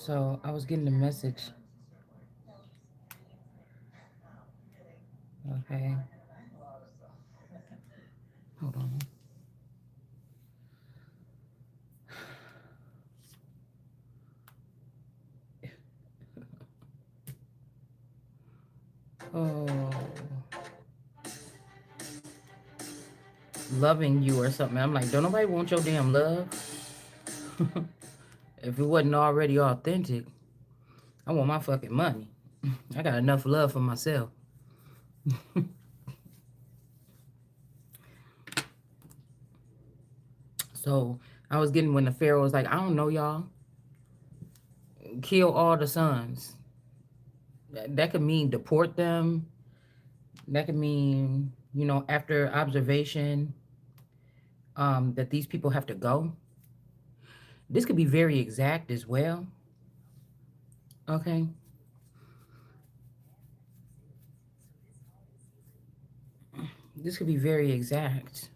So I was getting a message. Okay, hold on. Oh, loving you or something. I'm like, don't nobody want your damn love. If it wasn't already authentic, I want my fucking money. I got enough love for myself. So I was getting when the Pharaoh was like, I don't know, y'all. Kill all the sons. That could mean deport them. That could mean, after observation, that these people have to go. This could be very exact as well. Okay. This could be very exact.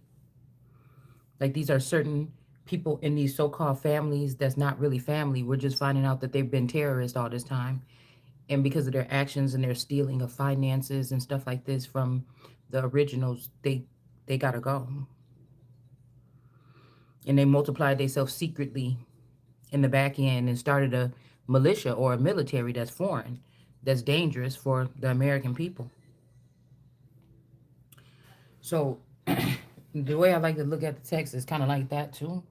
Like these are certain people in these so-called families that's not really family. We're just finding out that they've been terrorists all this time, and because of their actions and their stealing of finances and stuff like this from the originals, they gotta go, and they multiplied themselves secretly in the back end and started a militia or a military that's foreign, that's dangerous for the American people. So the way I like to look at the text is kind of like that too.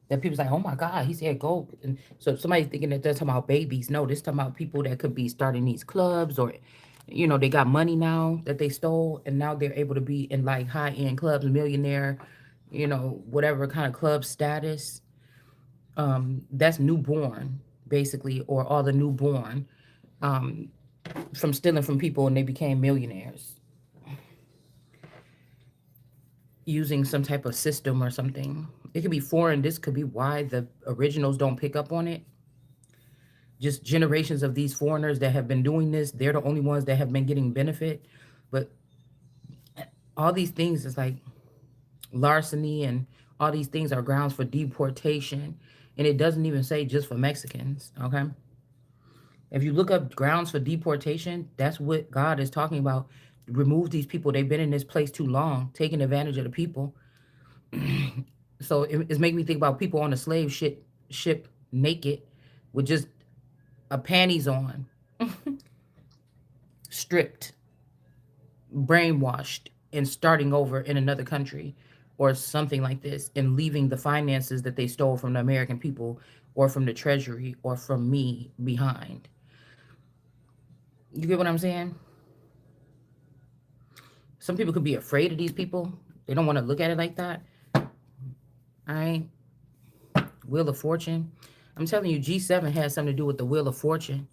That people's like, oh my God, he said go. And so somebody's thinking that they're talking about babies. No, this talking about people that could be starting these clubs or, they got money now that they stole and now they're able to be in like high end clubs, millionaire, whatever kind of club status. That's newborn, basically, or all the newborn um, from stealing from people and they became millionaires using some type of system or something. It could be foreign. This could be why the originals don't pick up on it. Just generations of these foreigners that have been doing this, they're the only ones that have been getting benefit. But all these things is like larceny and all these things are grounds for deportation. And it doesn't even say just for Mexicans, okay? If you look up grounds for deportation, that's what God is talking about. Remove these people. They've been in this place too long, taking advantage of the people. So it's making me think about people on a ship naked with just a panties on, stripped, brainwashed, and starting over in another country or something like this and leaving the finances that they stole from the American people or from the treasury or from me behind. You get what I'm saying? Some people could be afraid of these people. They don't want to look at it like that. All right. Wheel of Fortune. I'm telling you, G7 has something to do with the Wheel of Fortune.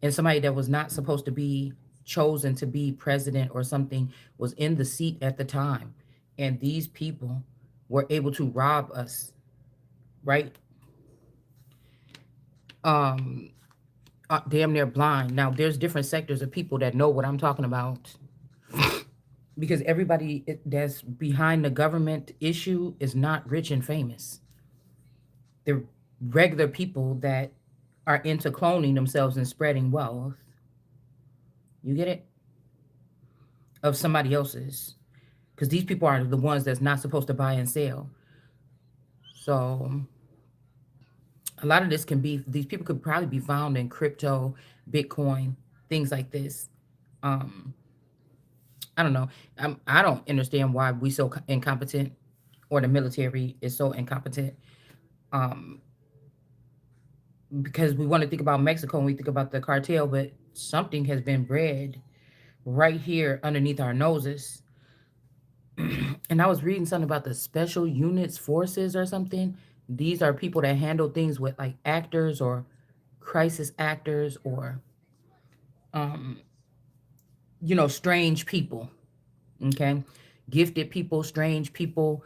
And somebody that was not supposed to be chosen to be president or something was in the seat at the time. And these people were able to rob us, right? Um, Damn near blind. Now, there's different sectors of people that know what I'm talking about because everybody that's behind the government issue is not rich and famous. They're regular people that are into cloning themselves and spreading wealth. You get it? Of somebody else's. Because these people are the ones that's not supposed to buy and sell. So a lot of this can be, these people could probably be found in crypto, Bitcoin, things like this. Um, I don't know. I don't understand why we so incompetent or the military is so incompetent. Um, because we want to think about Mexico and we think about the cartel, but something has been bred right here underneath our noses. And I was reading something about the special units forces or something. These are people that handle things with like actors or crisis actors or um strange people, okay? Gifted people, strange people,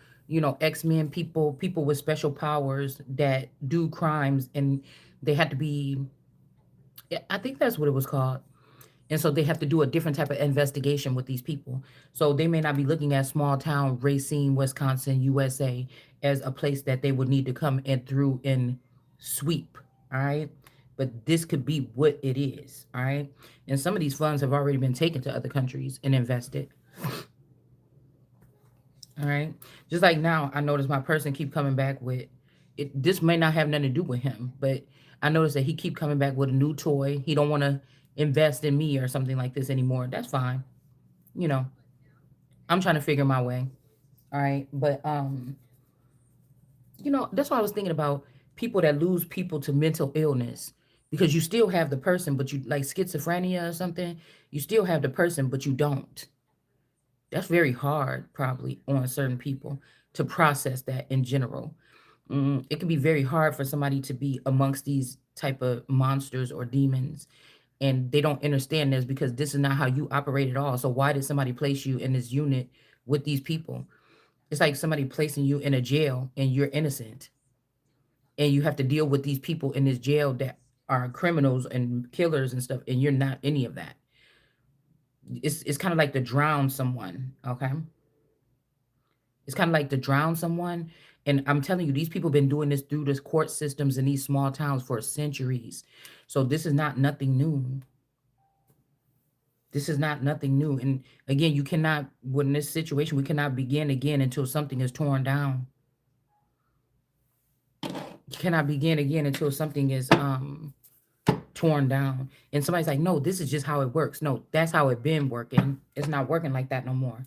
X-Men people, people with special powers that do crimes and they had to be, I think that's what it was called. And so they have to do a different type of investigation with these people. So they may not be looking at small town Racine, Wisconsin, USA as a place that they would need to come and through and sweep. All right. but this could be what it is. All right. And some of these funds have already been taken to other countries and invested. All right. Just like now, I notice my person keep coming back with it. This may not have nothing to do with him, but I notice that he keep coming back with a new toy. He don't want to invest in me or something like this anymore. That's fine. You know, I'm trying to figure my way. All right. But that's why I was thinking about people that lose people to mental illness, because you still have the person, but you like schizophrenia or something. You still have the person, but you don't. That's very hard, probably, on certain people to process that in general. It can be very hard for somebody to be amongst these type of monsters or demons, and they don't understand this because this is not how you operate at all. So why did somebody place you in this unit with these people? It's like somebody placing you in a jail and you're innocent, and you have to deal with these people in this jail that are criminals and killers and stuff, and you're not any of that. It's kind of like to drown someone, okay? It's kind of like to drown someone. And I'm telling you, these people been doing this through the court systems in these small towns for centuries. So this is not nothing new. This is not nothing new. And again, you cannot, in this situation, we cannot begin again until something is torn down. You cannot begin again until something is torn down. And somebody's like, no, this is just how it works. No, that's how it been working. It's not working like that no more.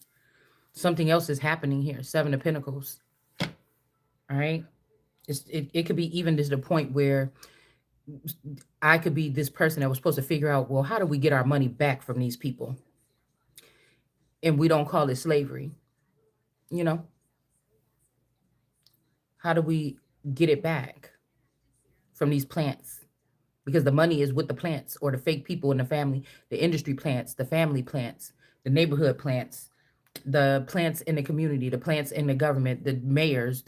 Something else is happening here. Seven of Pentacles. All right. It could be even to the point where I could be this person that was supposed to figure out, well, how do we get our money back from these people? And we don't call it slavery. You know, how do we get it back from these plants? Because the money is with the plants or the fake people in the family, the industry plants, the family plants, the neighborhood plants, the plants in the community, the plants in the government, the mayors,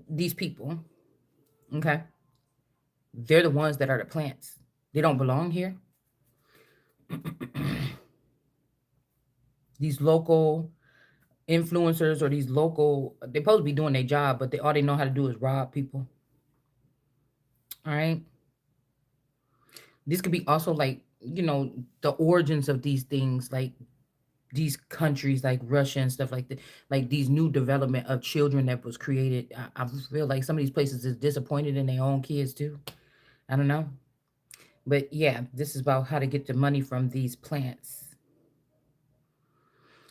these people. Okay. They're the ones that are the plants. They don't belong here. These local influencers or these local, they're supposed to be doing their job, but all they know how to do is rob people. All right. This could be also like, the origins of these things, like these countries like Russia and stuff like that, like these new development of children that was created. I feel like some of these places is disappointed in their own kids too. I don't know. But yeah, this is about how to get the money from these plants.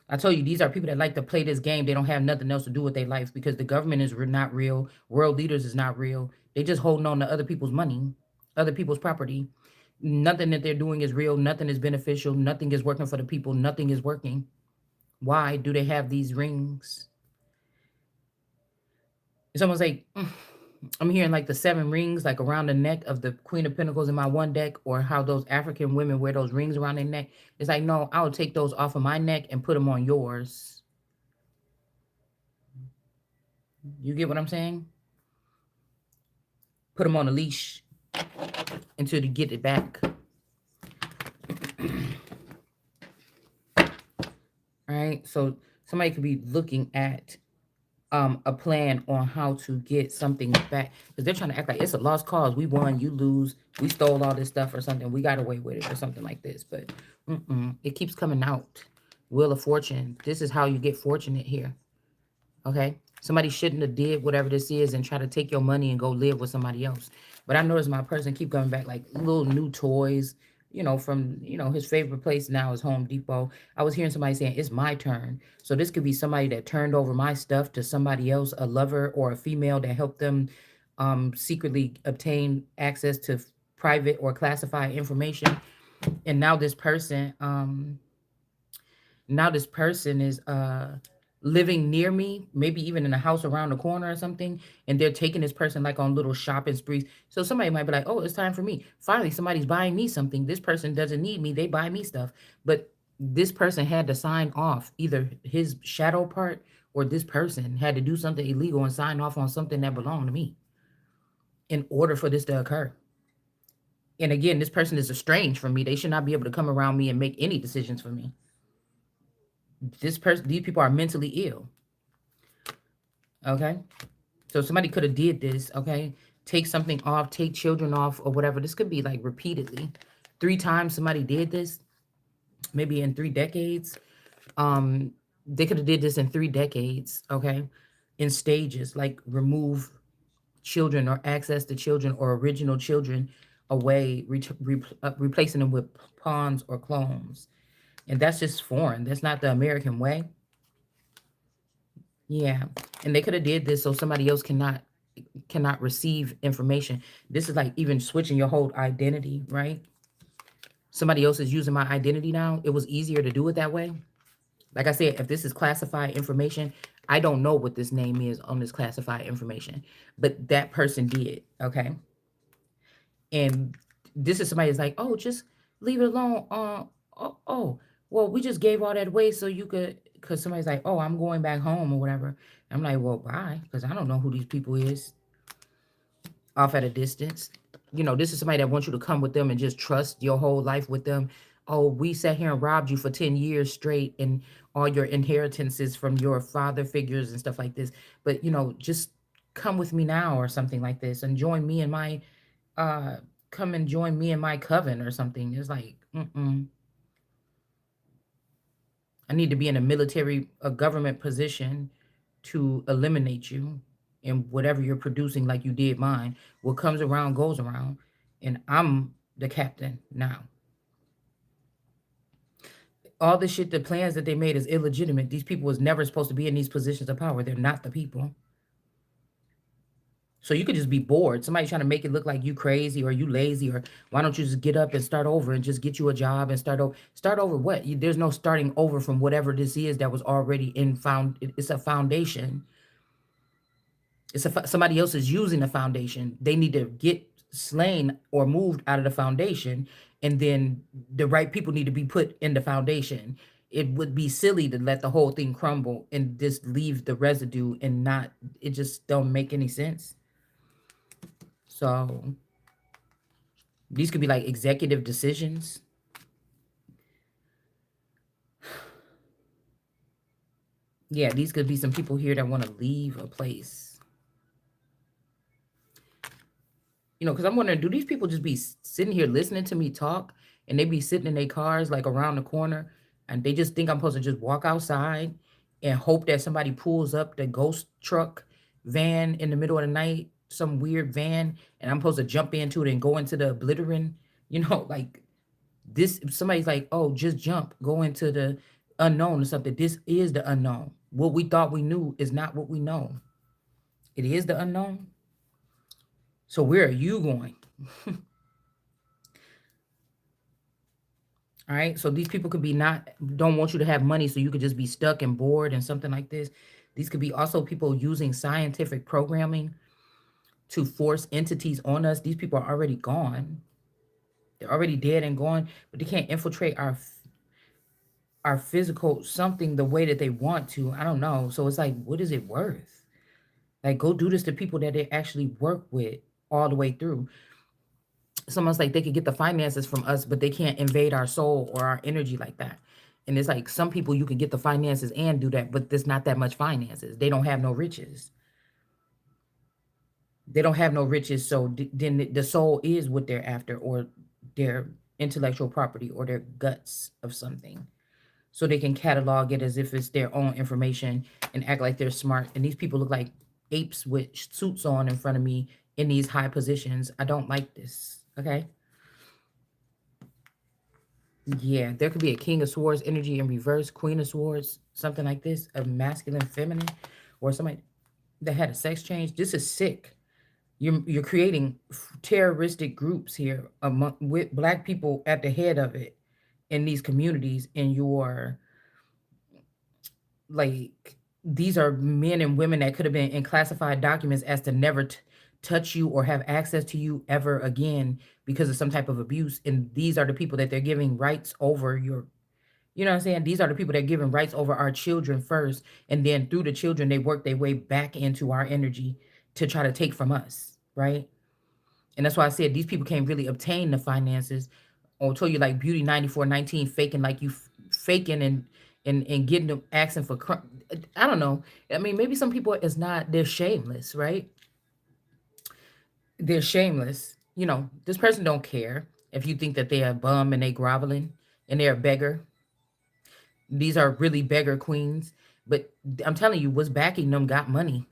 I told you, these are people that like to play this game. They don't have nothing else to do with their life because the government is not real. World leaders is not real. They just holding on to other people's money, other people's property. Nothing that they're doing is real. Nothing is beneficial. Nothing is working for the people. Nothing is working. Why do they have these rings? It's almost like I'm hearing like the seven rings like around the neck of the Queen of Pentacles in my one deck, or how those African women wear those rings around their neck. It's like, no, I'll take those off of my neck and put them on yours. You get what I'm saying? Put them on a leash until you get it back. All right. So somebody could be looking at a plan on how to get something back, because they're trying to act like it's a lost cause. We won, you lose. We stole all this stuff or something. We got away with it or something like this. But it keeps coming out. Wheel of Fortune. This is how you get fortunate here. Okay. Somebody shouldn't have did whatever this is and try to take your money and go live with somebody else. But I noticed my person keep coming back like little new toys, from, his favorite place now is Home Depot. I was hearing somebody saying it's my turn. So this could be somebody that turned over my stuff to somebody else, a lover or a female that helped them secretly obtain access to private or classified information. And now this person is living near me, maybe even in a house around the corner or something, and they're taking this person like on little shopping sprees. So somebody might be like, oh, it's time for me. Finally, somebody's buying me something. This person doesn't need me. They buy me stuff. But this person had to sign off, either his shadow part or this person had to do something illegal and sign off on something that belonged to me in order for this to occur. And again, this person is estranged from me. They should not be able to come around me and make any decisions for me. These people are mentally ill. Okay. So somebody could have did this. Okay. take something off, take children off, or whatever. This could be like repeatedly. 3 times somebody did this, maybe in 3 decades. Um, they could have did this in 3 decades, okay? In stages, like remove children or access to children or original children away, replacing them with pawns or clones. And that's just foreign. That's not the American way. Yeah, and they could have did this so somebody else cannot receive information. This is like even switching your whole identity, right? Somebody else is using my identity now. It was easier to do it that way. Like I said, if this is classified information, I don't know what this name is on this classified information, but that person did, okay? And this is somebody that's like, oh, just leave it alone. Oh, well, we just gave all that away so you could, because somebody's like, oh, I'm going back home or whatever. I'm like, well, why? Because I don't know who these people is off at a distance. This is somebody that wants you to come with them and just trust your whole life with them. Oh, we sat here and robbed you for 10 years straight and all your inheritances from your father figures and stuff like this. But, just come with me now or something like this and join me in my, uh, come and join me in my coven or something. It's like, I need to be in a government position to eliminate you and whatever you're producing, like you did mine. What comes around goes around, and I'm the captain now. All the shit, the plans that they made is illegitimate. These people was never supposed to be in these positions of power. They're not the people. So you could just be bored. Somebody trying to make it look like you crazy or you lazy, or why don't you just get up and start over and just get you a job and start over. Start over what? There's no starting over from whatever this is that was already in found. It's a foundation. Somebody else is using the foundation. They need to get slain or moved out of the foundation, and then the right people need to be put in the foundation. It would be silly to let the whole thing crumble and just leave the residue and not. It just don't make any sense. So these could be like executive decisions. Yeah, these could be some people here that want to leave a place. Because I'm wondering, do these people just be sitting here listening to me talk, and they be sitting in their cars like around the corner, and they just think I'm supposed to just walk outside and hope that somebody pulls up the ghost truck van in the middle of the night, some weird van, and I'm supposed to jump into it and go into the oblivion, like this. Somebody's like, oh, just jump, go into the unknown or something. This is the unknown. What we thought we knew is not what we know. It is the unknown. So where are you going? All right. So these people could be not don't want you to have money, so you could just be stuck and bored and something like this. These could be also people using scientific programming to force entities on us. These people are already gone. They're already dead and gone, but they can't infiltrate our physical something the way that they want to. I don't know. So it's like, what is it worth? Like, go do this to people that they actually work with all the way through. It's almost like they could get the finances from us, but they can't invade our soul or our energy like that. And it's like some people you can get the finances and do that, but there's not that much finances. They don't have no riches. They don't have no riches, so then the soul is what they're after, or their intellectual property, or their guts of something. So they can catalog it as if it's their own information and act like they're smart. And these people look like apes with suits on in front of me in these high positions. I don't like this. Okay. Yeah, there could be a King of Swords energy in reverse, Queen of Swords, something like this, a masculine, feminine, or somebody that had a sex change. This is sick. You're creating terroristic groups here among with black people at the head of it in these communities, and you're like, these are men and women that could have been in classified documents as to never touch you or have access to you ever again because of some type of abuse. And these are the people that they're giving rights over your, what I'm saying? These are the people that are giving rights over our children first. And then through the children, they work their way back into our energy to try to take from us. Right. And that's why I said these people can't really obtain the finances. Or tell you like Beauty 9419 faking like you faking and getting them asking for I don't know. I mean, maybe some people it's not, they're shameless, right? They're shameless. This person don't care if you think that they're a bum and they groveling and they're a beggar. These are really beggar queens. But I'm telling you, what's backing them got money.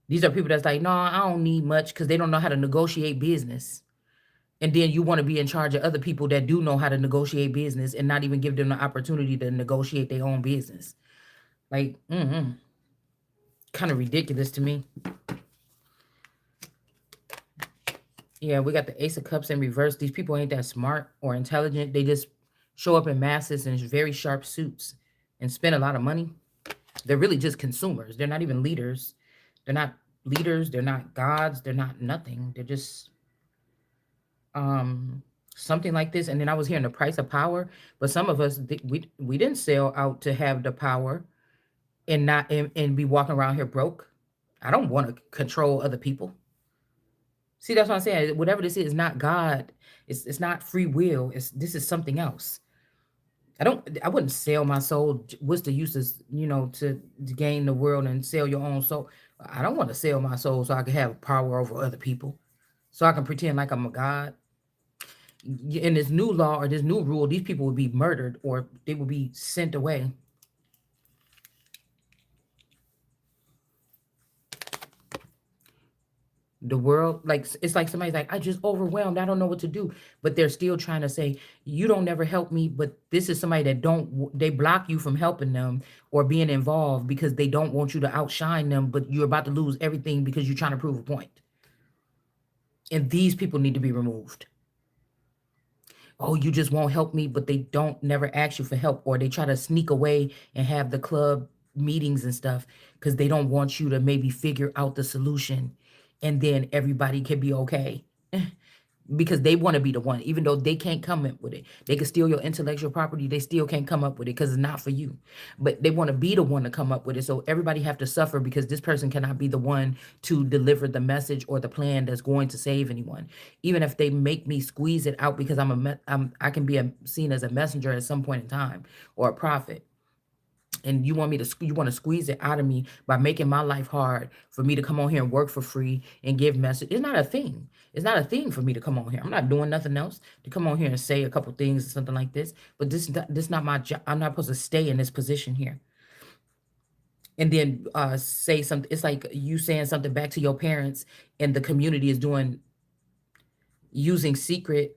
These are people that's like, no, I don't need much because they don't know how to negotiate business. And then you want to be in charge of other people that do know how to negotiate business and not even give them the opportunity to negotiate their own business. Like, kind of ridiculous to me. Yeah, we got the Ace of Cups in reverse. These people ain't that smart or intelligent. They just show up in masses in very sharp suits and spend a lot of money. They're really just consumers. They're not even leaders. They're not leaders. They're not gods. They're not nothing. They're just um something like this. And then I was hearing the price of power, but some of us we didn't sell out to have the power and not and be walking around here broke. I don't want to control other people. See, that's what I'm saying. Whatever this is not God. It's not free will. This is something else. I wouldn't sell my soul. What's the use of, to gain the world and sell your own soul? I don't want to sell my soul so I can have power over other people. So I can pretend like I'm a god. In this new law or this new rule, these people would be murdered or they would be sent away. The world, like it's like somebody's like, I just overwhelmed, I don't know what to do, but they're still trying to say, you don't never help me. But this is somebody that don't, they block you from helping them or being involved because they don't want you to outshine them, but you're about to lose everything because you're trying to prove a point. And these people need to be removed. Oh, you just won't help me, but they don't never ask you for help, or they try to sneak away and have the club meetings and stuff because they don't want you to maybe figure out the solution and then everybody can be okay. Because they want to be the one, even though they can't come up with it. They can steal your intellectual property, they still can't come up with it because it's not for you. But they want to be the one to come up with it. So everybody have to suffer because this person cannot be the one to deliver the message or the plan that's going to save anyone. Even if they make me squeeze it out because I can be seen as a messenger at some point in time or a prophet, and you want to squeeze it out of me by making my life hard for me to come on here and work for free and give message. It's not a thing. It's not a thing for me to come on here. I'm not doing nothing else to come on here and say a couple things or something like this. But this not my job. I'm not supposed to stay in this position here and then say something. It's like you saying something back to your parents and the community is doing using secret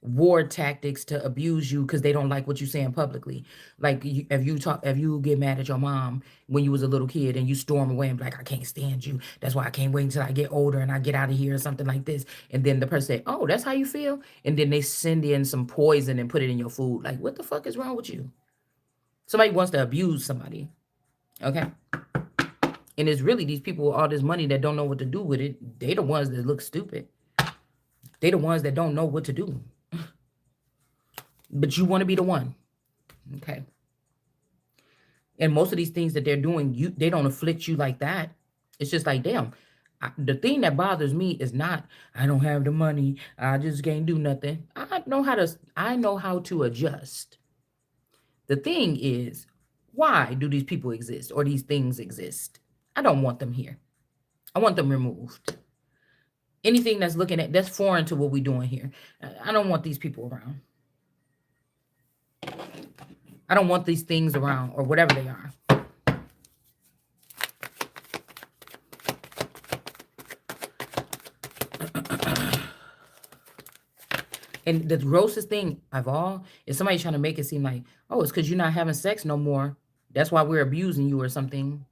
war tactics to abuse you because they don't like what you're saying publicly. Like if you get mad at your mom when you was a little kid and you storm away and be like, I can't stand you. That's why I can't wait until I get older and I get out of here or something like this. And then the person say, oh, that's how you feel. And then they send in some poison and put it in your food. Like, what the fuck is wrong with you? Somebody wants to abuse somebody. Okay. And it's really these people with all this money that don't know what to do with it. They the ones that look stupid. They the ones that don't know what to do. But you want to be the one. Okay. And most of these things that they're doing, they don't afflict you like that. It's just like, damn. The thing that bothers me is not I don't have the money. I just can't do nothing. I know how to adjust. The thing is, why do these people exist or these things exist? I don't want them here. I want them removed. Anything that's foreign to what we're doing here. I don't want these people around. I don't want these things around or whatever they are. And the grossest thing of all is somebody trying to make it seem like, oh, it's because you're not having sex no more. That's why we're abusing you or something.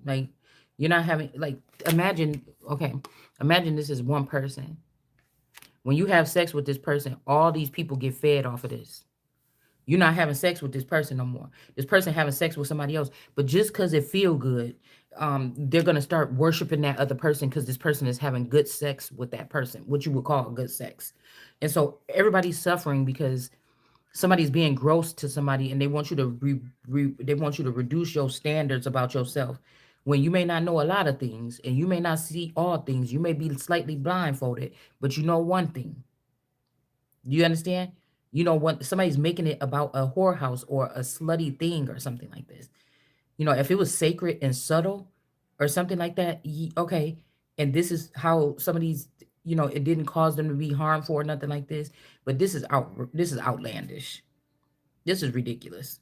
Like, you're not having, like, imagine this is one person. When you have sex with this person, all these people get fed off of this. You're not having sex with this person no more. This person having sex with somebody else. But just because it feel good, they're going to start worshiping that other person because this person is having good sex with that person, what you would call good sex. And so everybody's suffering because somebody's being gross to somebody and they want you to they want you to reduce your standards about yourself when you may not know a lot of things and you may not see all things. You may be slightly blindfolded, but you know one thing. Do you understand? You know, when somebody's making it about a whorehouse or a slutty thing or something like this. If it was sacred and subtle or something like that, okay, And this is how some of these, it didn't cause them to be harmful or nothing like this, but this is outlandish. This is ridiculous.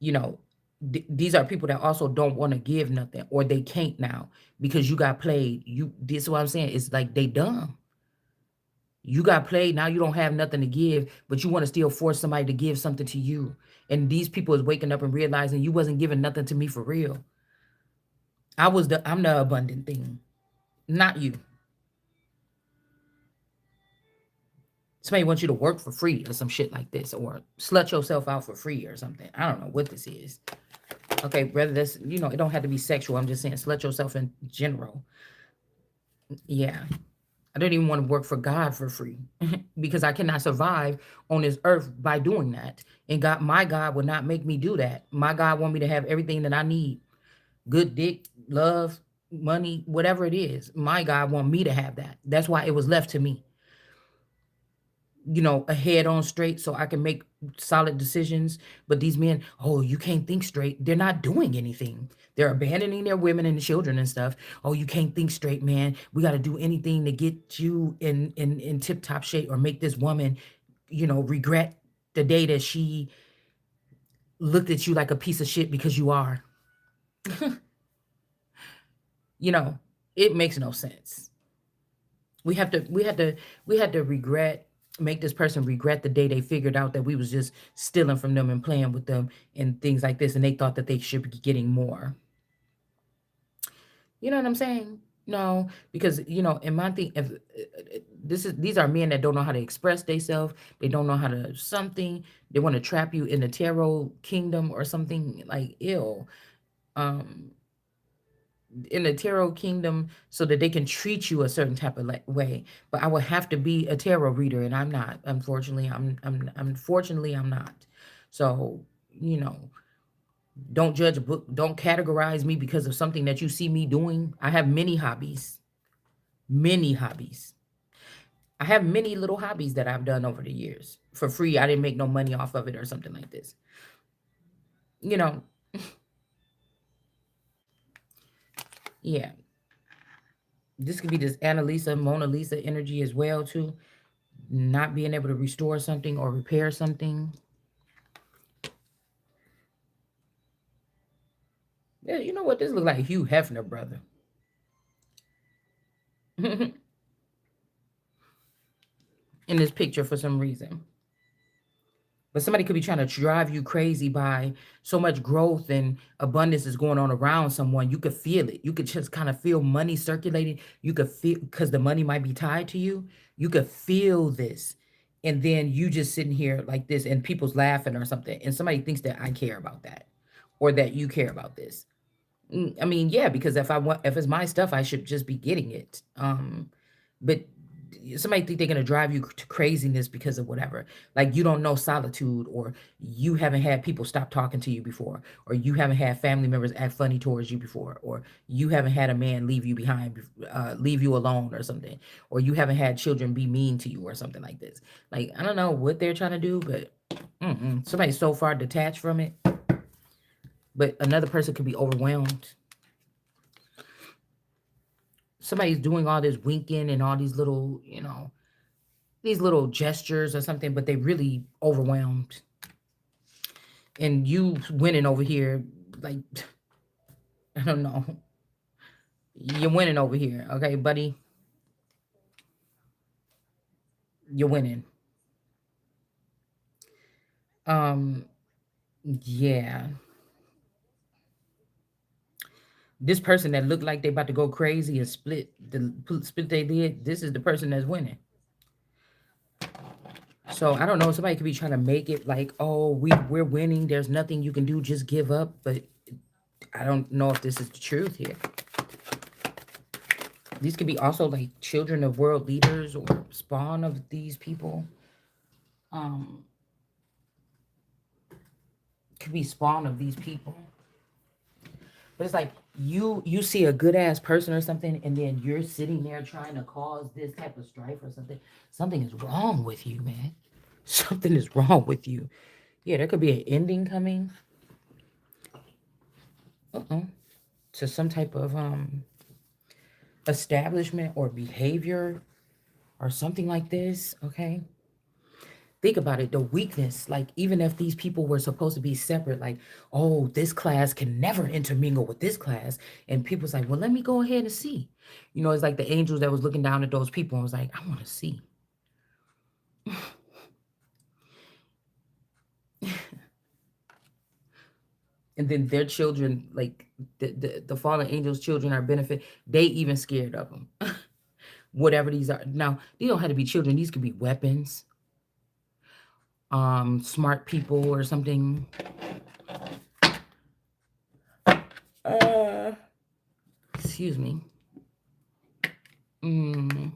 you know these are people that also don't want to give nothing, or they can't now because you got played. This is what I'm saying. It's like they dumb. You got played, now you don't have nothing to give, but you want to still force somebody to give something to you. And these people is waking up and realizing you wasn't giving nothing to me for real. I'm the abundant thing, not you. Somebody wants you to work for free or some shit like this, or slut yourself out for free or something. I don't know what this is. Okay, whether that's, it don't have to be sexual. I'm just saying slut yourself in general. Yeah. I don't even want to work for God for free because I cannot survive on this earth by doing that. And my God would not make me do that. My God want me to have everything that I need. Good dick, love, money, whatever it is. My God want me to have that. That's why it was left to me. A head on straight so I can make solid decisions. But these men, oh, you can't think straight. They're not doing anything. They're abandoning their women and children and stuff. Oh, you can't think straight, man. We got to do anything to get you in tip top shape or make this woman, regret the day that she looked at you like a piece of shit because you are. you know, it makes no sense. We have to we had to regret make this person regret the day they figured out that we was just stealing from them and playing with them and things like this, and they thought that they should be getting more. You know what I'm saying? No, because in my thing, if these are men that don't know how to express themselves, they don't know how to something. They want to trap you in the tarot kingdom or something like ill. Um, in the tarot kingdom so that they can treat you a certain type of way. But I would have to be a tarot reader, and I'm not. Unfortunately, unfortunately I'm not. So you know, don't judge a book. Don't categorize me because of something that you see me doing. I have many hobbies. Many hobbies. I have many little hobbies that I've done over the years for free. I didn't make no money off of it or something like this. You know, yeah. This could be this Annalisa, Mona Lisa energy as well too. Not being able to restore something or repair something. Yeah, you know what? This look like Hugh Hefner, brother. In this picture for some reason. But somebody could be trying to drive you crazy by so much growth and abundance is going on around someone. You could feel it. You could just kind of feel money circulating. You could feel, because the money might be tied to you. You could feel this. And then you just sitting here like this and people's laughing or something. And somebody thinks that I care about that or that you care about this. I mean, yeah, because if it's my stuff, I should just be getting it. But somebody think they're gonna drive you to craziness because of whatever. Like you don't know solitude, or you haven't had people stop talking to you before, or you haven't had family members act funny towards you before, or you haven't had a man leave you behind, leave you alone, or something, or you haven't had children be mean to you, or something like this. Like I don't know what they're trying to do, but somebody's so far detached from it. But another person could be overwhelmed. Somebody's doing all this winking and all these little, these little gestures or something, but they really overwhelmed. And you winning over here, like, I don't know. You're winning over here, okay, buddy? You're winning. Um, yeah. This person that looked like they about to go crazy and split their lid, this is the person that's winning. So I don't know. Somebody could be trying to make it like, oh, we're winning. There's nothing you can do. Just give up. But I don't know if this is the truth here. These could be also like children of world leaders or spawn of these people. Um, could be spawn of these people. But it's like you see a good ass person or something, and then you're sitting there trying to cause this type of strife or something. Something is wrong with you, man. Something is wrong with you. Yeah, there could be an ending coming. Uh-oh. To some type of establishment or behavior or something like this, okay? Think about it, the weakness, like even if these people were supposed to be separate, like, oh, this class can never intermingle with this class. And people's like, well, let me go ahead and see. You know, it's like the angels that was looking down at those people and was like, I want to see. And then their children, like the fallen angels' children are benefit. They even scared of them. Whatever these are. Now, these don't have to be children. These could be weapons, smart people or something. Uh, excuse me. Mm,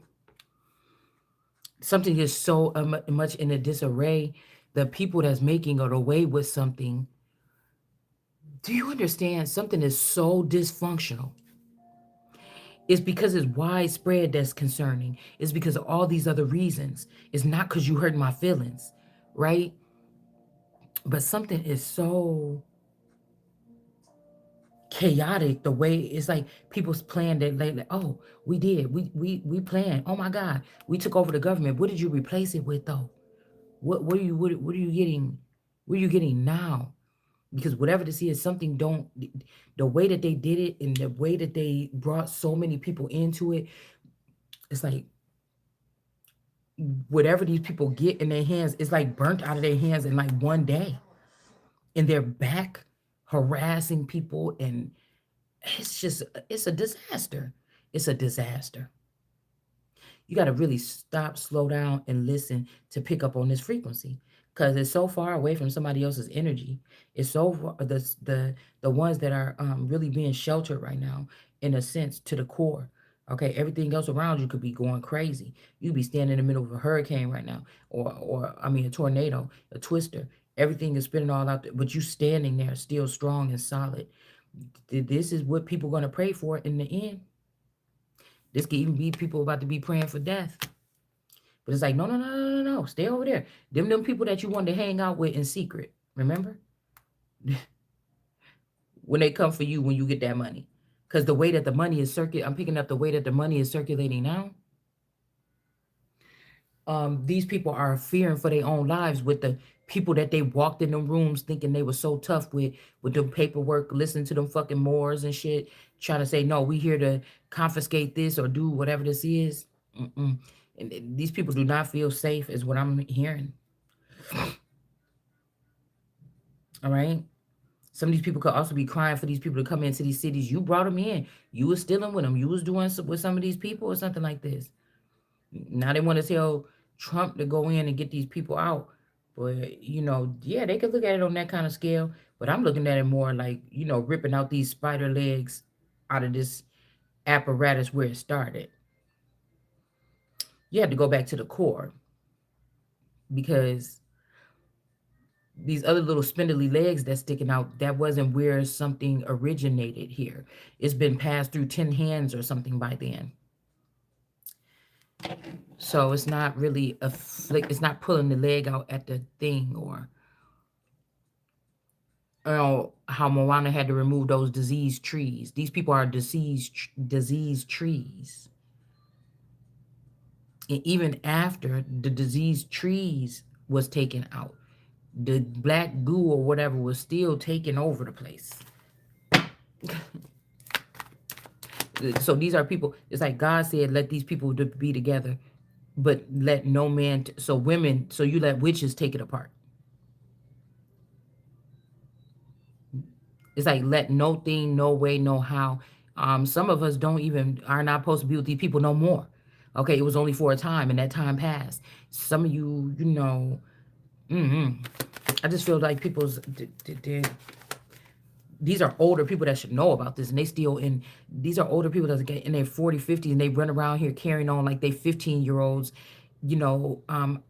something is so much in a disarray. The people that's making it away with something. Do you understand? Something is so dysfunctional. It's because it's widespread that's concerning. It's because of all these other reasons. It's not because you hurt my feelings, right? But something is so chaotic the way it's like people's plan that like, oh, we did. We planned. Oh my God. We took over the government. What did you replace it with though? What are you getting? What are you getting now? Because whatever this is, something don't the way that they did it and the way that they brought so many people into it, it's like whatever these people get in their hands, it's like burnt out of their hands in like one day. And they're back harassing people and it's just it's a disaster. It's a disaster. You got to really stop, slow down, and listen to pick up on this frequency because it's so far away from somebody else's energy. It's so the ones that are really being sheltered right now, in a sense, to the core. Okay, everything else around you could be going crazy. You'd be standing in the middle of a hurricane right now, or I mean, a tornado, a twister. Everything is spinning all out, there, but you standing there, still strong and solid. This is what people going to pray for in the end. This could even be people about to be praying for death. But it's like, no, no, no, no, no, no. Stay over there. Them people that you wanted to hang out with in secret. Remember? When they come for you when you get that money. Because the way that the money is I'm picking up the way that the money is circulating now. These people are fearing for their own lives with the people that they walked in the rooms thinking they were so tough with the paperwork, listening to them fucking Moors and shit, trying to say, no, we here to confiscate this or do whatever this is. Mm-mm. And these people do not feel safe, is what I'm hearing. All right. Some of these people could also be crying for these people to come into these cities. You brought them in. You was stealing with them. You was doing with some of these people or something like this. Now they want to tell Trump to go in and get these people out. But, yeah, they could look at it on that kind of scale. But I'm looking at it more like, ripping out these spider legs out of this apparatus where it started. You have to go back to the core because these other little spindly legs that's sticking out, that wasn't where something originated here. It's been passed through 10 hands or something by then. So it's not really a flick, it's not pulling the leg out at the thing or how Moana had to remove those diseased trees. These people are diseased trees. And even after the diseased trees was taken out, the black goo or whatever was still taking over the place. So these are people, it's like God said, let these people be together, but let no man, so women, so you let witches take it apart. It's like let no thing, no way, no how. Some of us are not supposed to be with these people no more. Okay, it was only for a time and that time passed. Some of you, I just feel like these are older people that should know about this and they still these are older people that in their 40, 50 and they run around here carrying on like they 15-year-olds. you know um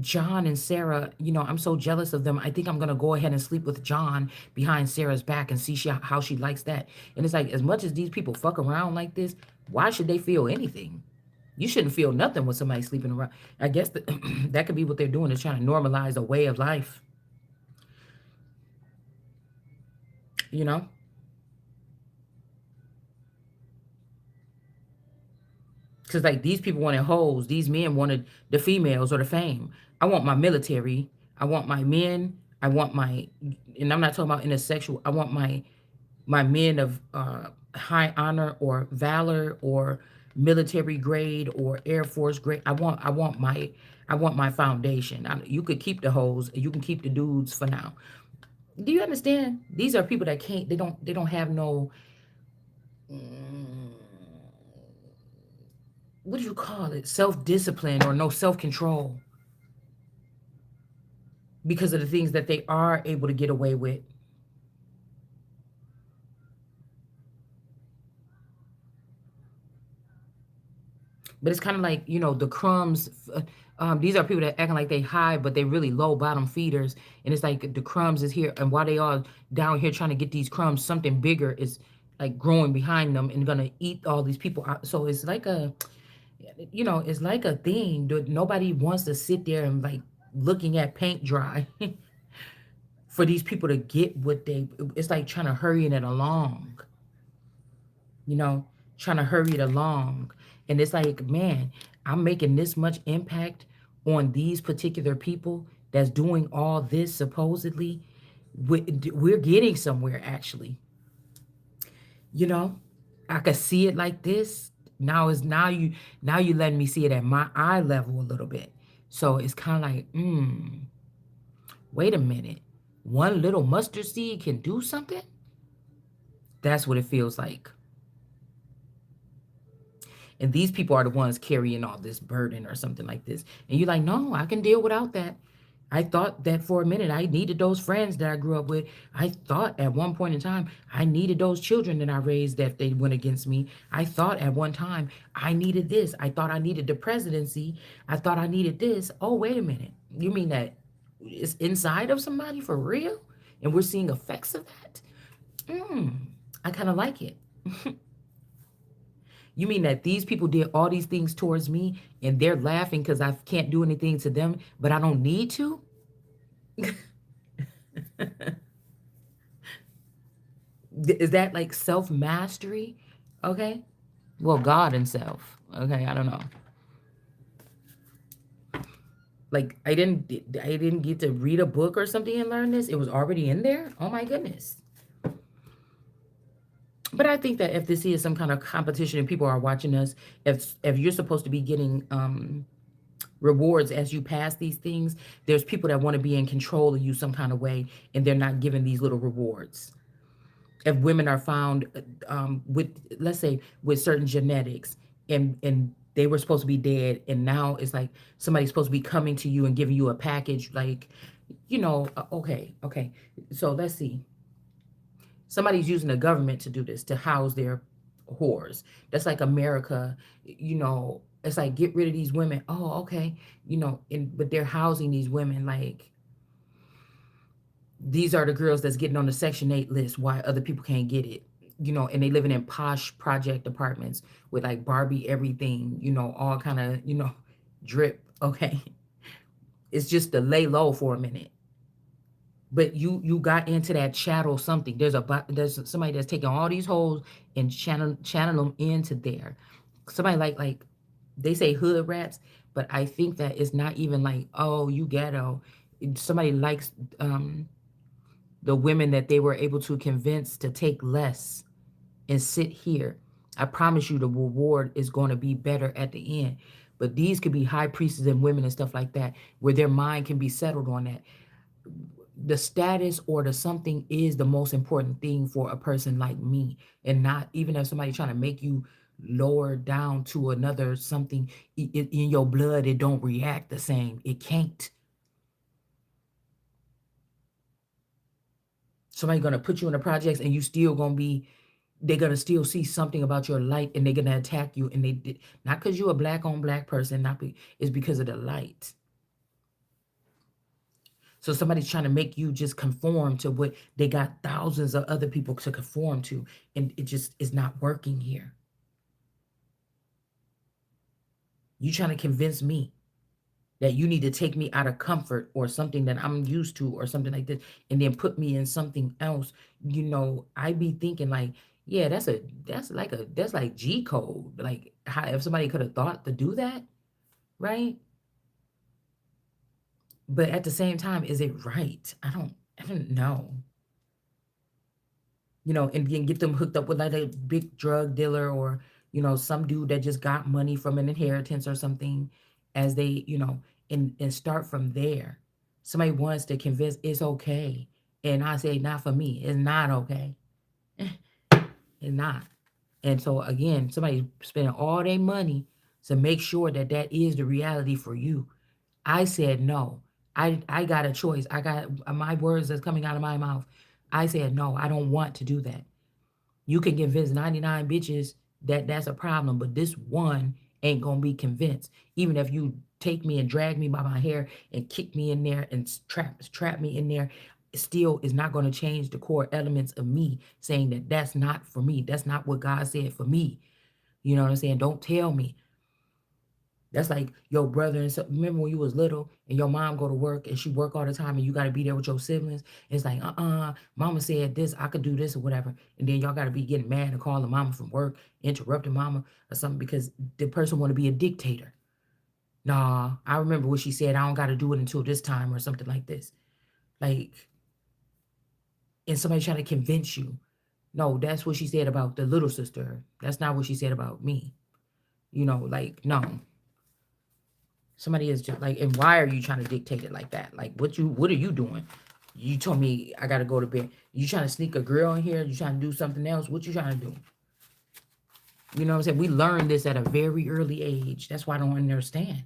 John and Sarah, I'm so jealous of them. I think I'm gonna go ahead and sleep with John behind Sarah's back and see how she likes that. And it's like, as much as these people fuck around like this, why should they feel anything? You shouldn't feel nothing with somebody sleeping around. I guess that that could be what they're doing, is trying to normalize a way of life. You know, Because like these people wanted hoes, these men wanted the females or the fame. I want my military. I want my men. I want my, and I'm not talking about in a sexual. I want my men of high honor or valor or military grade or Air Force grade. I want my foundation. You could keep the hoes. You can keep the dudes for now. Do you understand? These are people that can't. They don't have no. mm, what do you call it? Self discipline or no self control because of the things that they are able to get away with. But it's kind of like, the crumbs. These are people that acting like they high, but they really low bottom feeders. And it's like the crumbs is here, and while they are down here trying to get these crumbs, something bigger is like growing behind them and gonna eat all these people out. So it's like it's like a thing. Nobody wants to sit there and like looking at paint dry for these people to get what they. It's like trying to hurry it along. you know, trying to hurry it along. And it's like, man, I'm making this much impact on these particular people that's doing all this supposedly. We're getting somewhere actually. You know, I could see it like this. Now you letting me see it at my eye level a little bit. So it's kind of like, wait a minute. One little mustard seed can do something? That's what it feels like. And these people are the ones carrying all this burden or something like this. And you're like, no, I can deal without that. I thought that for a minute. I needed those friends that I grew up with. I thought at one point in time I needed those children that I raised that they went against me. I thought at one time I needed this. I thought I needed the presidency. I thought I needed this. Oh, wait a minute. You mean that it's inside of somebody for real? And we're seeing effects of that? I kind of like it. You mean that these people did all these things towards me and they're laughing because I can't do anything to them, but I don't need to? Is that like self mastery? Okay. Well, God and self. Okay. I don't know. Like I didn't get to read a book or something and learn this. It was already in there. Oh my goodness. But I think that if this is some kind of competition and people are watching us, if you're supposed to be getting rewards as you pass these things, there's people that want to be in control of you some kind of way, and they're not given these little rewards. If women are found with, let's say, with certain genetics, and they were supposed to be dead, and now it's like somebody's supposed to be coming to you and giving you a package, like, okay. So let's see. Somebody's using the government to do this to house their whores. That's like America. It's like get rid of these women. Oh, okay. But they're housing these women like these are the girls that's getting on the Section 8 list. Why other people can't get it? And they living in posh project apartments with like Barbie everything. All kind of drip. Okay, it's just to lay low for a minute. But you got into that chattel something. There's somebody that's taking all these hoes and channel them into there. Somebody like they say hood rats, but I think that it's not even like, oh, you ghetto. Somebody likes the women that they were able to convince to take less and sit here. I promise you the reward is going to be better at the end. But these could be high priestesses and women and stuff like that, where their mind can be settled on that. The status or the something is the most important thing for a person like me, and not even if somebody trying to make you lower down to another something in your blood, it don't react the same. It can't. Somebody gonna put you in the projects and you still gonna be, they're gonna still see something about your light and they're gonna attack you, and they did not because you're a black on black person, not it's because of the light. So somebody's trying to make you just conform to what they got thousands of other people to conform to, and it just is not working here. You trying to convince me that you need to take me out of comfort or something that I'm used to or something like this, and then put me in something else. I be thinking like, Yeah, that's like G code. Like how if somebody could have thought to do that, right? But at the same time, is it right? I don't know. And then get them hooked up with like a big drug dealer or, some dude that just got money from an inheritance or something as they, and start from there. Somebody wants to convince it's okay. And I say, not for me. It's not okay. It's not. And so again, somebody spending all their money to make sure that that is the reality for you. I said no. I got a choice. I got my words that's coming out of my mouth. I said no. I don't want to do that. You can convince 99 bitches that that's a problem, but this one ain't gonna be convinced. Even if you take me and drag me by my hair and kick me in there and trap me in there, it still is not gonna change the core elements of me saying that that's not for me. That's not what God said for me. You know what I'm saying? Don't tell me. That's like your brother and so remember when you was little and your mom go to work and she work all the time and you gotta be there with your siblings. It's like, mama said this, I could do this or whatever. And then y'all gotta be getting mad and calling mama from work, interrupting mama or something because the person wanna be a dictator. Nah, I remember what she said, I don't gotta do it until this time or something like this. Like, and somebody trying to convince you. No, that's what she said about the little sister. That's not what she said about me. Like, no. Somebody is just like, and why are you trying to dictate it like that? Like, what are you doing? You told me I gotta go to bed. You trying to sneak a girl in here? You trying to do something else? What you trying to do? You know what I'm saying? We learned this at a very early age. That's why I don't understand.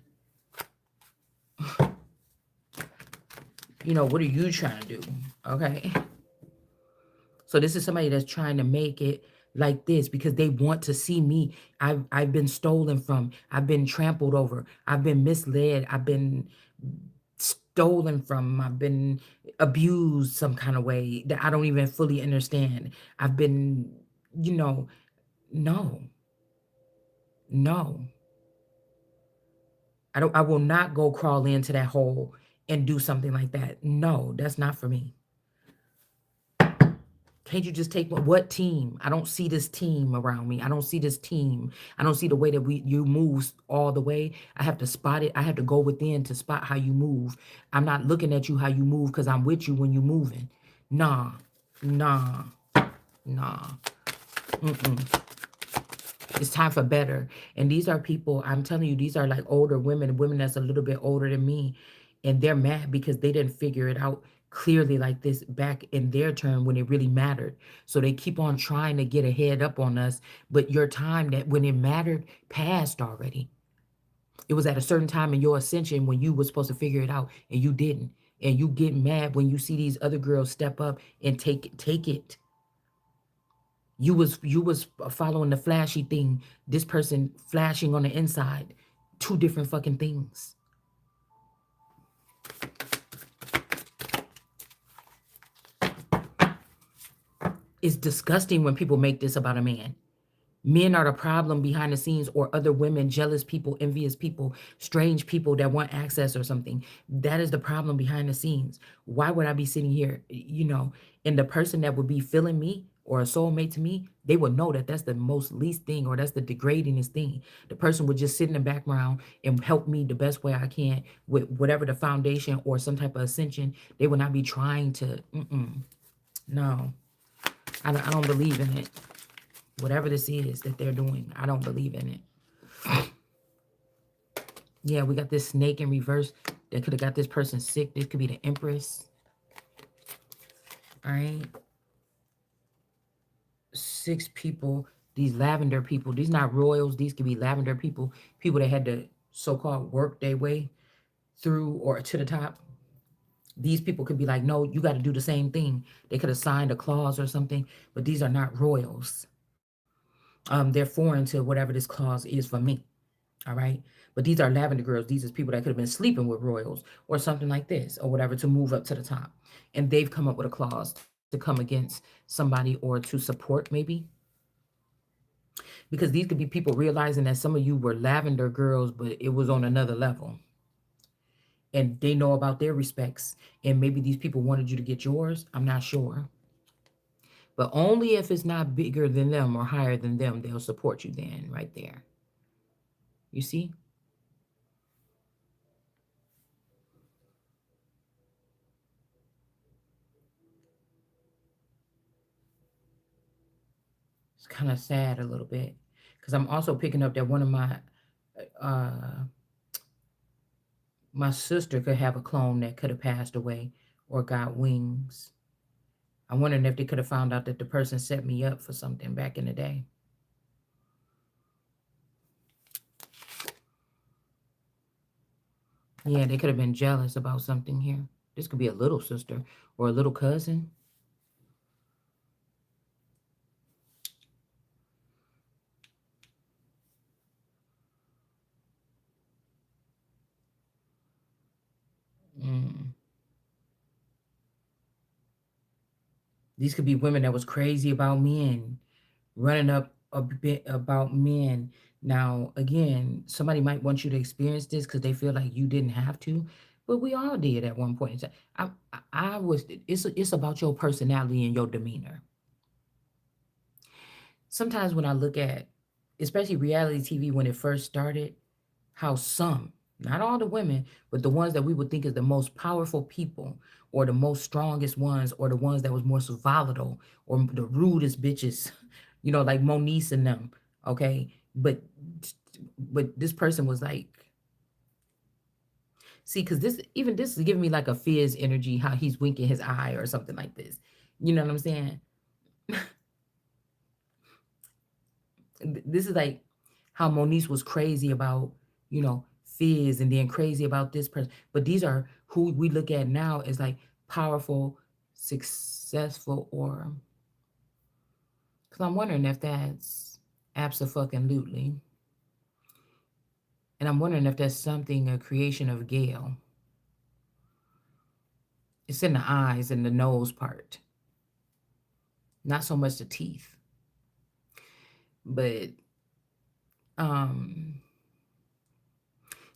What are you trying to do? Okay. So this is somebody that's trying to make it like this because they want to see me. I've been stolen from. I've been trampled over. I've been misled. I've been stolen from. I've been abused some kind of way that I don't even fully understand. I've been, you know, no, no. I will not go crawl into that hole and do something like that. No, that's not for me. Can't you just take what team? I don't see this team around me. I don't see this team. I don't see the way that you move all the way. I have to spot it. I have to go within to spot how you move. I'm not looking at you how you move because I'm with you when you're moving. Nah, nah, nah. Mm-mm. It's time for better. And these are people, I'm telling you, these are like older women that's a little bit older than me. And they're mad because they didn't figure it out clearly like this back in their term when it really mattered. So they keep on trying to get a head up on us. But your time that when it mattered passed already. It was at a certain time in your ascension when you were supposed to figure it out and you didn't. And you get mad when you see these other girls step up and take it. You was following the flashy thing. This person flashing on the inside. Two different fucking things. It's disgusting when people make this about a man. Men are the problem behind the scenes, or other women, jealous people, envious people, strange people that want access or something. That is the problem behind the scenes. Why would I be sitting here, and the person that would be feeling me or a soulmate to me, they would know that that's the most least thing or that's the degradingest thing. The person would just sit in the background and help me the best way I can with whatever the foundation or some type of ascension. They would not be trying to, no, I don't believe in it. Whatever this is that they're doing, I don't believe in it. Yeah, we got this snake in reverse that could have got this person sick. This could be the Empress. All right. 6 people. These lavender people. These not royals. These could be lavender people. People that had to so-called work their way through or to the top. These people could be like, no, you got to do the same thing. They could have signed a clause or something, but these are not royals. They're foreign to whatever this clause is for me. All right. But these are lavender girls. These are people that could have been sleeping with royals or something like this or whatever to move up to the top. And they've come up with a clause to come against somebody or to support maybe. Because these could be people realizing that some of you were lavender girls, but it was on another level. And they know about their respects. And maybe these people wanted you to get yours. I'm not sure. But only if it's not bigger than them or higher than them, they'll support you then, right there. You see? It's kind of sad a little bit because I'm also picking up that one of uh my sister could have a clone that could have passed away or got wings. I'm wondering if they could have found out that the person set me up for something back in the day. Yeah, they could have been jealous about something here. This could be a little sister or a little cousin. Mm. These could be women that was crazy about men, running up a bit about men. Now, again, somebody might want you to experience this because they feel like you didn't have to, but we all did at one point in time. I was. It's about your personality and your demeanor. Sometimes when I look at, especially reality TV when it first started, how some, not all the women, but the ones that we would think is the most powerful people or the most strongest ones or the ones that was more so volatile or the rudest bitches, like Moniece and them, okay? But this person was like, see, because this is giving me like a Fizz energy, how he's winking his eye or something like this. You know what I'm saying? This is like how Moniece was crazy about, Fizz and then crazy about this person. But these are who we look at now as like powerful, successful, or because I'm wondering if that's abso-fucking-lutely. And I'm wondering if that's something, a creation of Gail. It's in the eyes and the nose part, not so much the teeth. But um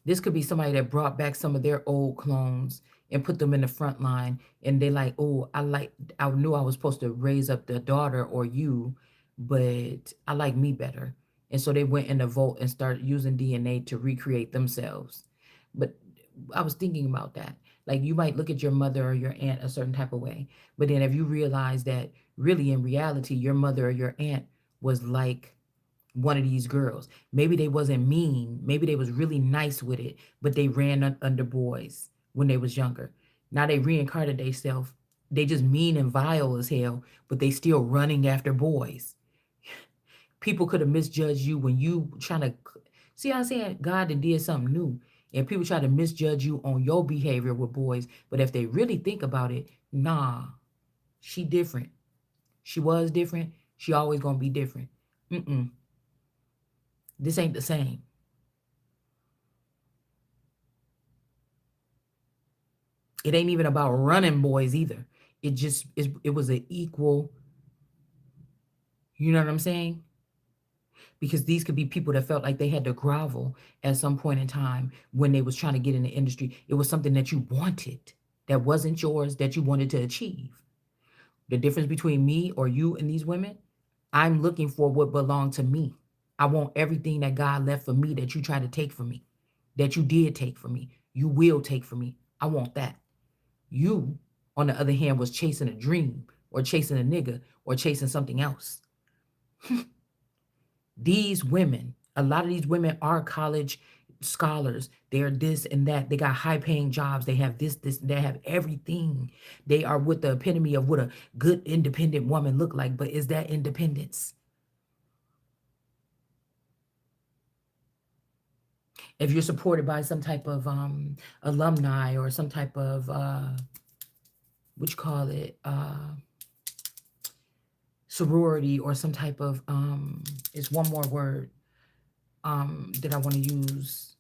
this could be somebody that brought back some of their old clones and put them in the front line. And they like, oh, I knew I was supposed to raise up the daughter or you, but I like me better. And so they went in the vote and started using DNA to recreate themselves. But I was thinking about that. Like you might look at your mother or your aunt a certain type of way, but then if you realize that really in reality, your mother or your aunt was like one of these girls. Maybe they wasn't mean. Maybe they was really nice with it, but they ran under boys when they was younger. Now they reincarnated themselves. They just mean and vile as hell, but they still running after boys. People could have misjudged you when you trying to see how I'm saying God did something new. And people try to misjudge you on your behavior with boys. But if they really think about it, nah, she different. She was different. She always gonna be different. Mm-mm. This ain't the same. It ain't even about running boys either. It was an equal, you know what I'm saying? Because these could be people that felt like they had to grovel at some point in time when they was trying to get in the industry. It was something that you wanted that wasn't yours that you wanted to achieve. The difference between me or you and these women, I'm looking for what belonged to me. I want everything that God left for me that you tried to take from me, that you did take from me, you will take from me. I want that. You, on the other hand, was chasing a dream or chasing a nigga or chasing something else. These women, a lot of these women are college scholars. They're this and that. They got high paying jobs. They have this, they have everything. They are with the epitome of what a good independent woman look like. But is that independence? If you're supported by some type of alumni or some type of what you call it, sorority or some type of it's one more word that I want to use.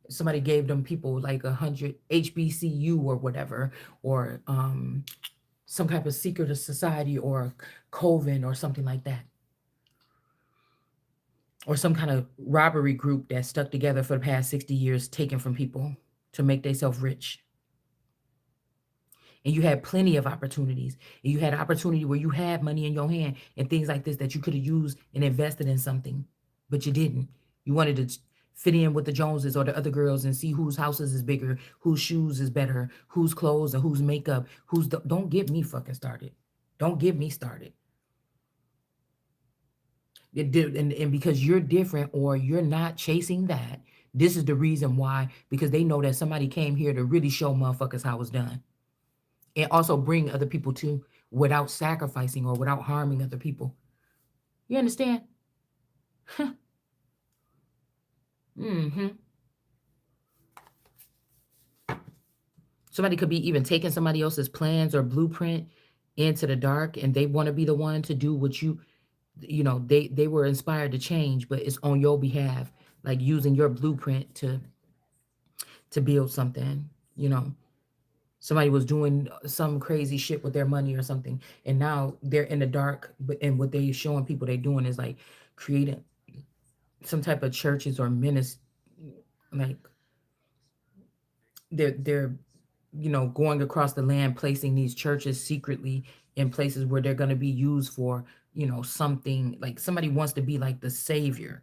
Somebody gave them people like 100 HBCU or whatever, or some type of secret society or coven or something like that, or some kind of robbery group that stuck together for the past 60 years, taken from people to make themselves rich. and you had plenty of opportunities, and you had opportunity where you had money in your hand and things like this that you could have used and invested in something, but you didn't. You wanted to fit in with the Joneses or the other girls and see whose houses is bigger, whose shoes is better, whose clothes or whose makeup, don't get me fucking started. Don't get me started. And because you're different or you're not chasing that, this is the reason why, because they know that somebody came here to really show motherfuckers how it's done and also bring other people to without sacrificing or without harming other people. You understand? Mm-hmm. Somebody could be even taking somebody else's plans or blueprint into the dark, and they want to be the one to do what they were inspired to change, but it's on your behalf, like using your blueprint to build something. You know, somebody was doing some crazy shit with their money or something, and now they're in the dark. And what they showing people they doing is like creating some type of churches or ministry, like they're going across the land, placing these churches secretly in places where they're going to be used for something, like somebody wants to be like the savior,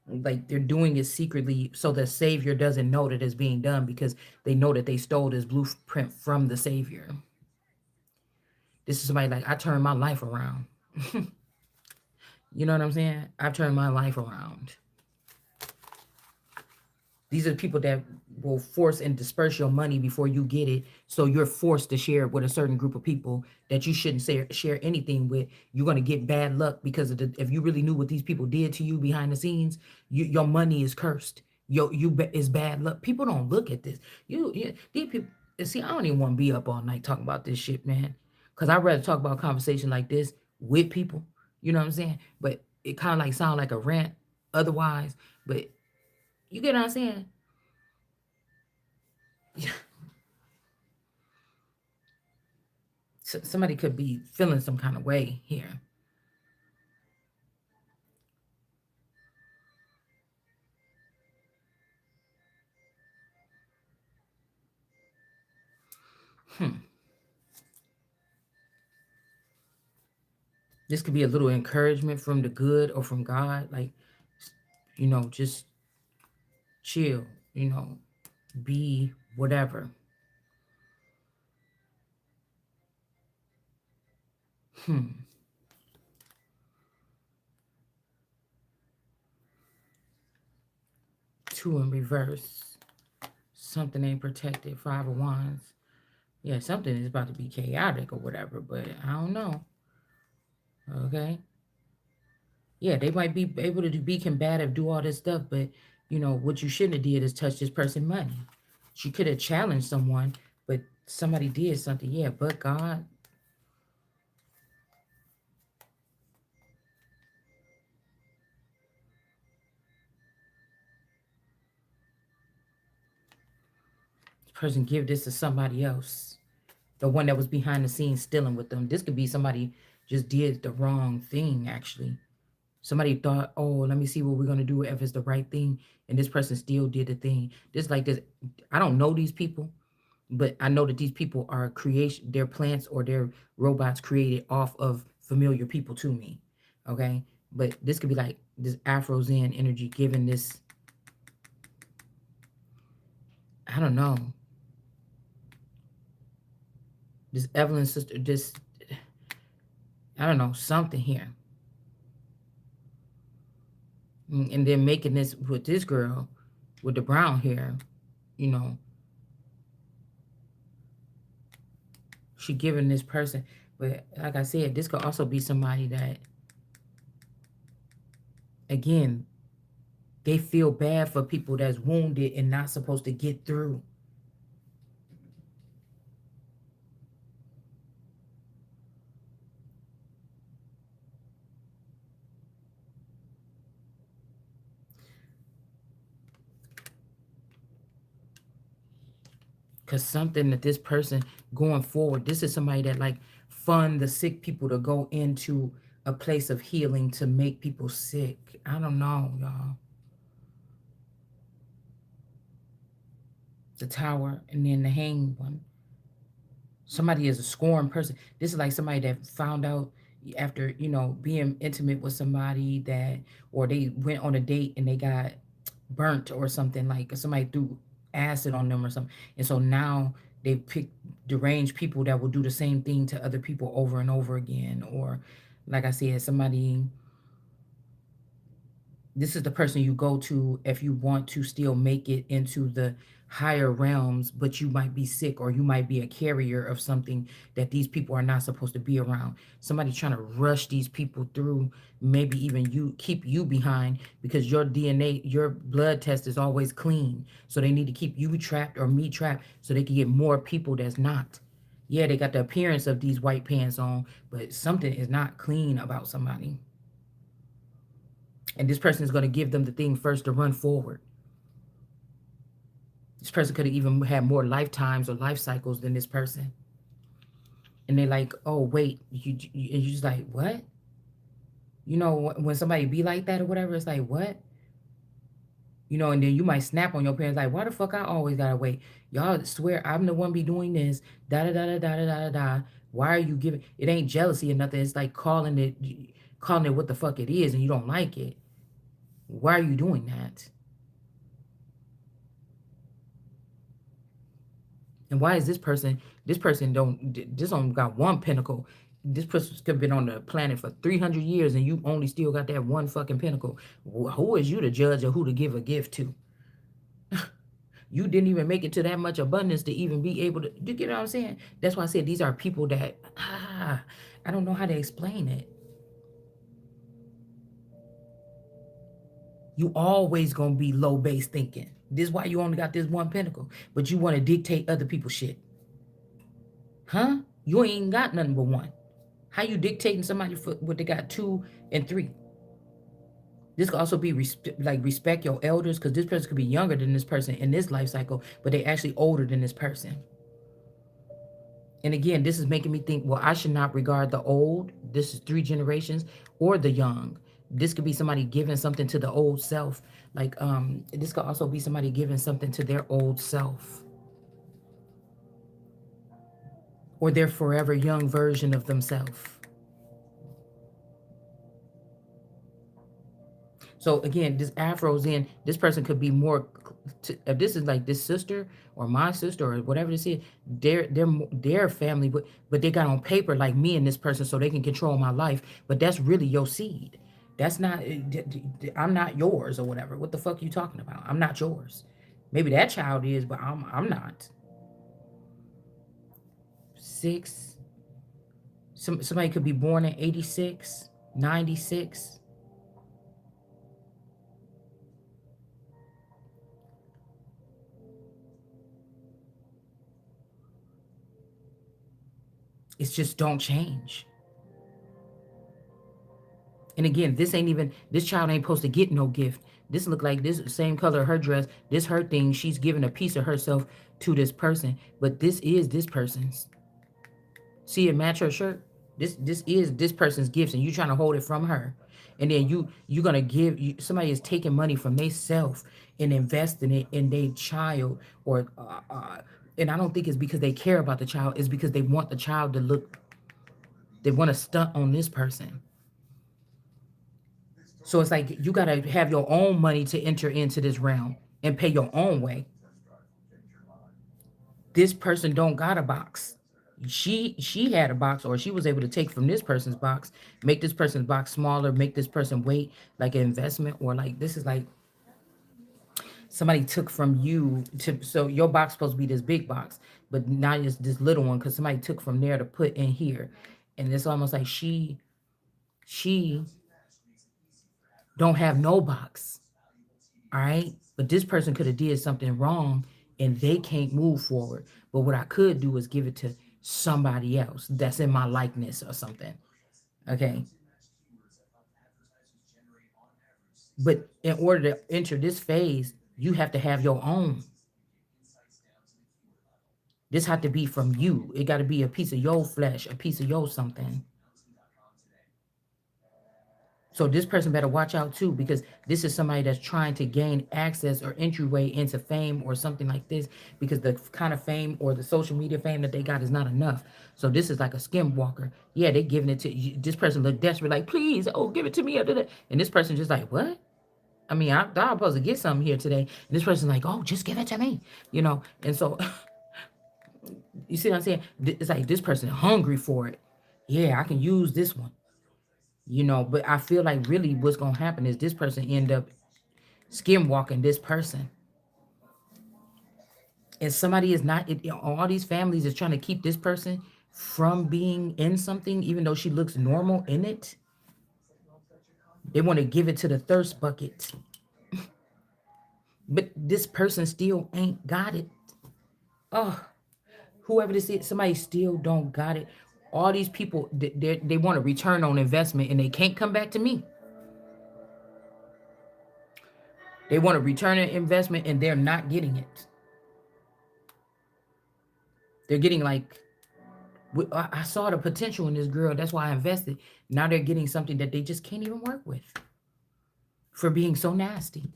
like they're doing it secretly so the savior doesn't know that it's being done, because they know that they stole this blueprint from the savior. This is somebody like, I turned my life around. You know what I'm saying? I've turned my life around. These are the people that will force and disperse your money before you get it. So you're forced to share it with a certain group of people that you shouldn't share anything with. You're going to get bad luck because if you really knew what these people did to you behind the scenes, your money is cursed. Is bad luck. People don't look at this. These people, see, I don't even want to be up all night talking about this shit, man. Because I'd rather talk about a conversation like this with people. You know what I'm saying? But it kind of like sound like a rant otherwise. But you get what I'm saying? Somebody could be feeling some kind of way here. Hmm. This could be a little encouragement from the good or from God. Like, just chill, be whatever. Hmm. Two in reverse. Something ain't protected. Five of Wands. Yeah, something is about to be chaotic or whatever, but I don't know. Okay. Yeah, they might be able to be combative, do all this stuff, but what you shouldn't have did is touch this person's money. She could have challenged someone, but somebody did something. Yeah, but God. This person give this to somebody else. The one that was behind the scenes stealing with them. This could be somebody just did the wrong thing, actually. Somebody thought, oh, let me see what we're gonna do if it's the right thing, and this person still did the thing. Just like this. I don't know these people, but I know that these people are creation, they're plants or they're robots created off of familiar people to me. Okay. But this could be like this Afro Zen energy given this, I don't know, this Evelyn sister, this, I don't know, something here. And then making this with this girl with the brown hair, you know, she giving this person. But like I said, this could also be somebody that, again, they feel bad for people that's wounded and not supposed to get through. Because something that this person going forward, this is somebody that like fund the sick people to go into a place of healing to make people sick. I don't know, y'all. The Tower and then the Hanged one. Somebody is a scorned person. This is like somebody that found out after, being intimate with somebody that, or they went on a date and they got burnt or something, like somebody threw acid on them or something. And so now they pick deranged people that will do the same thing to other people over and over again. Or, like I said, somebody, this is the person you go to if you want to still make it into the higher realms, but you might be sick or you might be a carrier of something that these people are not supposed to be around. Somebody trying to rush these people through, maybe even you keep you behind because your DNA, your blood test is always clean. So they need to keep you trapped or me trapped so they can get more people that's not. Yeah, they got the appearance of these white pants on, but something is not clean about somebody. And this person is going to give them the thing first to run forward. This person could have even had more lifetimes or life cycles than this person. And they're like, oh, wait, and you're just like, what? When somebody be like that or whatever, it's like, what? And then you might snap on your parents, like, why the fuck I always gotta wait? Y'all swear I'm the one be doing this, da da da da da da da da. Why are you giving it? Ain't jealousy or nothing. It's like calling it what the fuck it is, and you don't like it. Why are you doing that? And why is this person don't this only got one pinnacle. This person could have been on the planet for 300 years and you only still got that one fucking pinnacle. Who is you to judge or who to give a gift to? You didn't even make it to that much abundance to even be able to, you get what I'm saying? That's why I said these are people that, I don't know how to explain it. You always gonna be low base thinking. This is why you only got this one pinnacle, but you want to dictate other people's shit. Huh? You ain't got nothing but one. How you dictating somebody for what they got two and three? This could also be like respect your elders, because this person could be younger than this person in this life cycle, but they actually older than this person. And again, this is making me think, well, I should not regard the old, this is three generations, or the young. This could be somebody giving something to the old self. Like, this could also be somebody giving something to their old self or their forever young version of themselves. So again, this afro's in. This person could be more. If this is like this sister or my sister or whatever this is, their family, but they got on paper like me and this person, so they can control my life. But that's really your seed. That's not. I'm not yours or whatever. What the fuck you talking about? I'm not yours. Maybe that child is, but I'm not. Six. Somebody could be born in 86, 96. It's just don't change. And again, this child ain't supposed to get no gift. This look like this same color of her dress, this her thing. She's giving a piece of herself to this person, but this is this person's. See it match her shirt. This is this person's gifts, and you trying to hold it from her, and then you gonna somebody is taking money from they self and investing it in their child, or and I don't think it's because they care about the child. It's because they want the child to look. They want to stunt on this person. So it's like you gotta have your own money to enter into this realm and pay your own way. This person don't got a box. She had a box, or she was able to take from this person's box, make this person's box smaller, make this person wait like an investment, or like this is like somebody took from you to, so your box supposed to be this big box, but now it's this little one because somebody took from there to put in here. And it's almost like she don't have no box. All right. But this person could have did something wrong and they can't move forward. But what I could do is give it to somebody else that's in my likeness or something. Okay. But in order to enter this phase, you have to have your own. This had to be from you. It got to be a piece of your flesh, a piece of your something. So this person better watch out too, because this is somebody that's trying to gain access or entryway into fame or something like this, because the kind of fame or the social media fame that they got is not enough. So this is like a skim walker. Yeah, they giving it to you. This person look desperate, like, please, oh, give it to me. And this person just like, what? I mean, I thought I was supposed to get something here today. And this person's like, oh, just give it to me, And so, you see what I'm saying? It's like this person hungry for it. Yeah, I can use this one, But I feel like really what's gonna happen is this person end up skim walking this person, and somebody is not. All these families is trying to keep this person from being in something, even though she looks normal in it. They want to give it to the thirst bucket, but this person still ain't got it. Oh, whoever this is, somebody still don't got it. All these people, they want a return on investment, and they can't come back to me. They want a return on investment, and they're not getting it. They're getting like, I saw the potential in this girl. That's why I invested. Now they're getting something that they just can't even work with for being so nasty.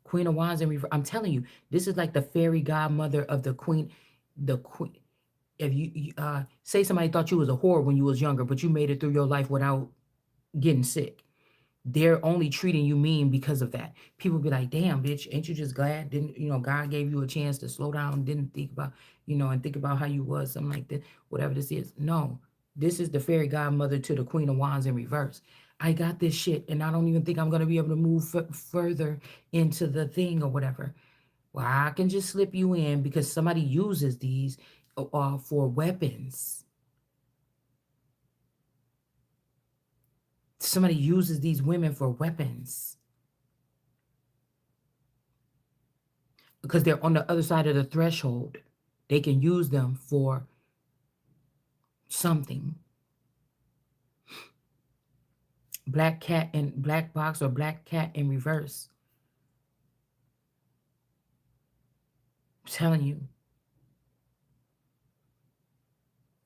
Queen of Wands in reverse. I'm telling you, this is like the fairy godmother of the queen. The queen. If you say somebody thought you was a whore when you was younger, but you made it through your life without getting sick, they're only treating you mean because of that. People be like, damn, bitch, ain't you just glad? Didn't God gave you a chance to slow down, didn't think about, and think about how you was, something like that, whatever this is. No, this is the fairy godmother to the Queen of Wands in reverse. I got this shit, and I don't even think I'm gonna be able to move further into the thing or whatever. Well, I can just slip you in because somebody uses these for weapons. Somebody uses these women for weapons because they're on the other side of the threshold. They can use them for something. Black cat and black box, or black cat in reverse. I'm telling you.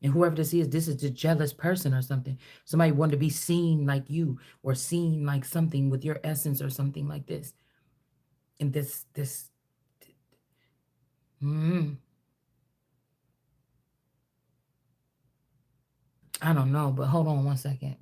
And whoever this is the jealous person or something. Somebody wanted to be seen like you, or seen like something with your essence or something like this. And mm, I don't know, but hold on one second.